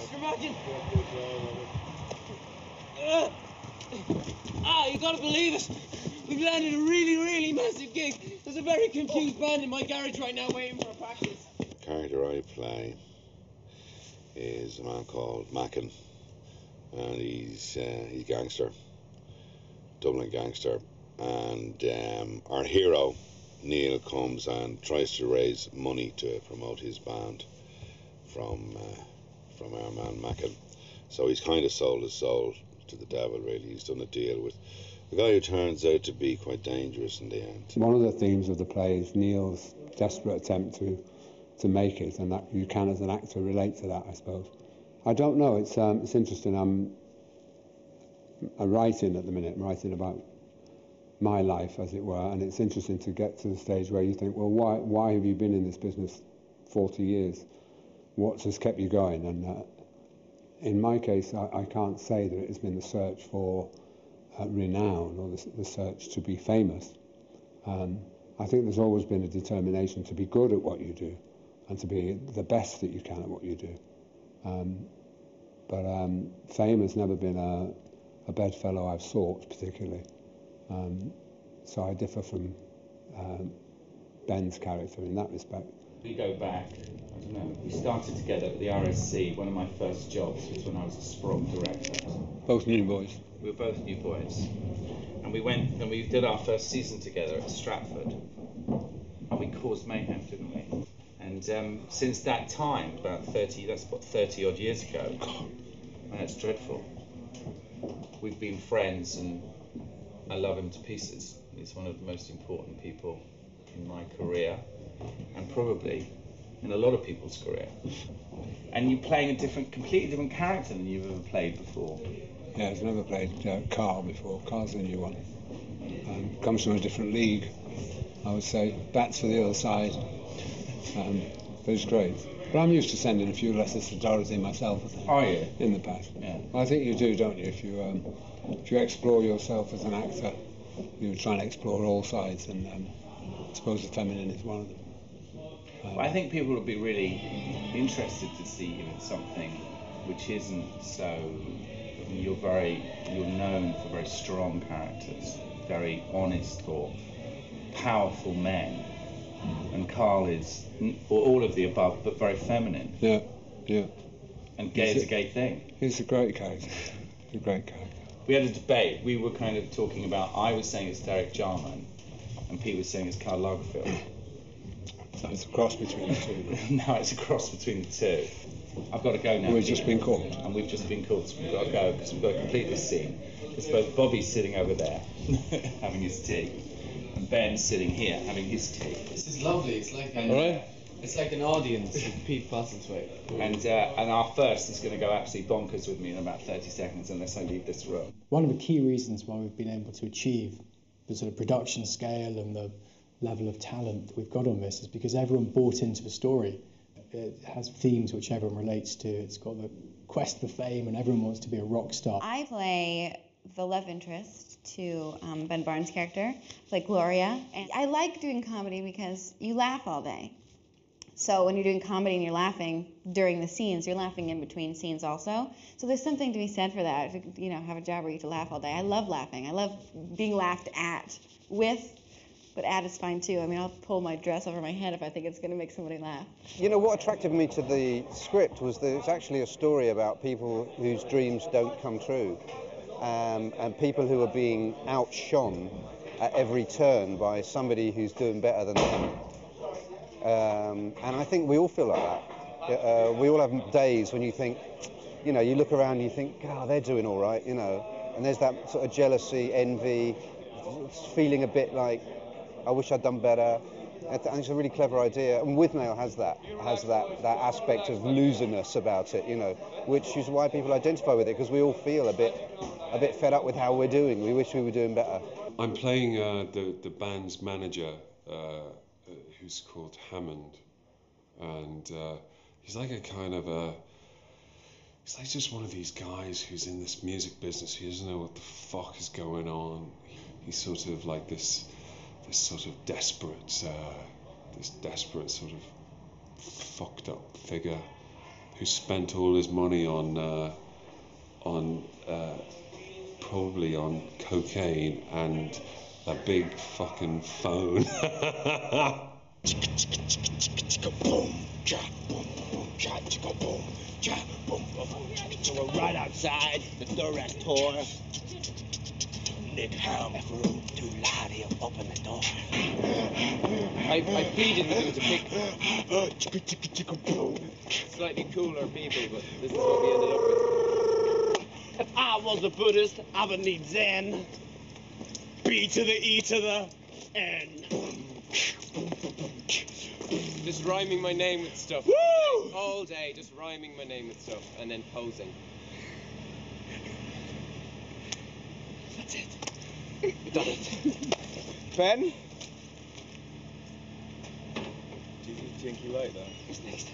Mr. Mackin. You gotta believe it. We've landed a really, really massive gig. There's a very confused band in my garage right now waiting for a practice. The character I play is a man called Mackin, and he's gangster, Dublin gangster, and our hero Neil comes and tries to raise money to promote his band from our man Mackin. So he's kind of sold his soul to the devil, really. He's done a deal with a guy who turns out to be quite dangerous in the end. One of the themes of the play is Neil's desperate attempt to make it, and that you can, as an actor, relate to that, I suppose. I don't know. It's interesting. I'm writing at the minute. I'm writing about my life, as it were, and it's interesting to get to the stage where you think, well, why have you been in this business 40 years? What has kept you going? And in my case, I can't say that it has been the search for renown or the search to be famous. I think there's always been a determination to be good at what you do and to be the best that you can at what you do. But fame has never been a bedfellow I've sought particularly. So I differ from Ben's character in that respect. We go back, I don't know, we started together at the RSC. One of my first jobs was when I was a Sprong director. Both new boys. We were both new boys. And we went and we did our first season together at Stratford. And we caused mayhem, didn't we? And since that time, about 30 odd years ago, and it's dreadful. We've been friends, and I love him to pieces. He's one of the most important people in my career, and probably in a lot of people's career. And you're playing a completely different character than you've ever played before. Yeah, I've never played Carl before. Carl's a new one. Comes from a different league, I would say. Bats for the other side. But it's great. But I'm used to sending a few letters to Dorothy myself, I think. Are you? In the past. Yeah. Well, I think you do, don't you? If you explore yourself as an actor, you try and explore all sides, and I suppose the feminine is one of them. Well, I think people would be really interested to see you in something which isn't so. I mean, you're known for very strong characters, very honest or powerful men, and Carl is, or all of the above, but very feminine. Yeah, yeah. And gay is a gay thing. He's a great character. He's a great character. We had a debate. We were kind of talking about. I was saying it's Derek Jarman, and Pete was saying it's Karl Lagerfeld. So it's a cross between the two. No, it's a cross between the two. I've got to go now. We've just been called. And we've just been called, so we've got to go because we've got to complete this scene. Because both Bobby's sitting over there having his tea, and Ben's sitting here having his tea. This is lovely. It's like it's like an audience with Pete Postlethwaite. And our first is going to go absolutely bonkers with me in about 30 seconds unless I leave this room. One of the key reasons why we've been able to achieve the sort of production scale and the level of talent we've got on this is because everyone bought into the story. It has themes which everyone relates to. It's got the quest for fame, and everyone wants to be a rock star. I play the love interest to Ben Barnes' character, like Gloria. And I like doing comedy because you laugh all day. So when you're doing comedy and you're laughing during the scenes, you're laughing in between scenes also. So there's something to be said for that. You know, have a job where you get to laugh all day. I love laughing. I love being laughed at with. But at is fine too. I mean, I'll pull my dress over my head if I think it's going to make somebody laugh. You know, what attracted me to the script was that it's actually a story about people whose dreams don't come true, and people who are being outshone at every turn by somebody who's doing better than them. And I think we all feel like that. We all have days when you think, you know, you look around and you think, God, they're doing all right, you know. And there's that sort of jealousy, envy, feeling a bit like, I wish I'd done better. And it's a really clever idea. And Withnail has that aspect of loserness about it, you know, which is why people identify with it, because we all feel a bit fed up with how we're doing. We wish we were doing better. I'm playing the band's manager, who's called Hammond, and he's like he's like just one of these guys who's in this music business. He doesn't know what the fuck is going on. He's sort of like this sort of desperate sort of fucked up figure, who spent all his money on probably on cocaine and a big fucking phone. So we're right outside the restaurant. Nick Ham grew too loud, he'll open the door. I pleaded with him to pick slightly cooler people, but this is what we ended up with. If I was a Buddhist, I would need Zen. B to the E to the N. Just rhyming my name with stuff. Woo! All day, just rhyming my name with stuff and then posing. That's it. We've done it. Ben? Do you think you like that? Who's next?